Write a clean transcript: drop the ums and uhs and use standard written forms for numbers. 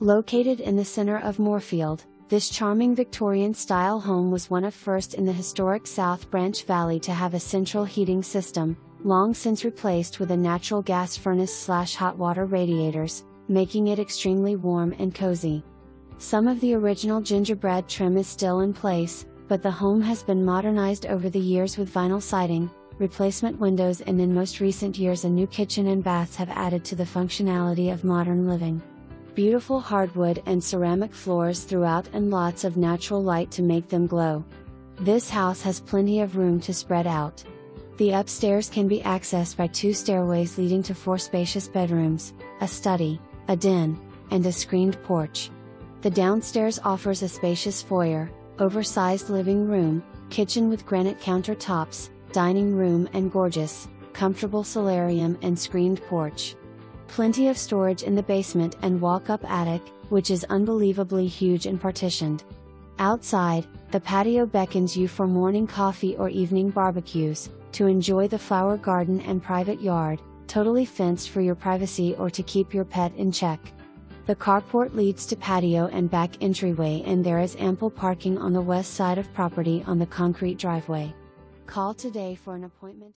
Located in the center of Moorefield, this charming Victorian-style home was one of first in the historic South Branch Valley to have a central heating system, long since replaced with a natural gas furnace/hot water radiators, making it extremely warm and cozy. Some of the original gingerbread trim is still in place, but the home has been modernized over the years with vinyl siding, replacement windows, and in most recent years a new kitchen and baths have added to the functionality of modern living. Beautiful hardwood and ceramic floors throughout and lots of natural light to make them glow. This house has plenty of room to spread out. The upstairs can be accessed by 2 stairways leading to 4 spacious bedrooms, a study, a den, and a screened porch. The downstairs offers a spacious foyer, oversized living room, kitchen with granite countertops, dining room, and gorgeous, comfortable solarium and screened porch. Plenty of storage in the basement and walk-up attic, which is unbelievably huge and partitioned. Outside, the patio beckons you for morning coffee or evening barbecues, to enjoy the flower garden and private yard, totally fenced for your privacy or to keep your pet in check. The carport leads to patio and back entryway, and there is ample parking on the west side of property on the concrete driveway. Call today for an appointment.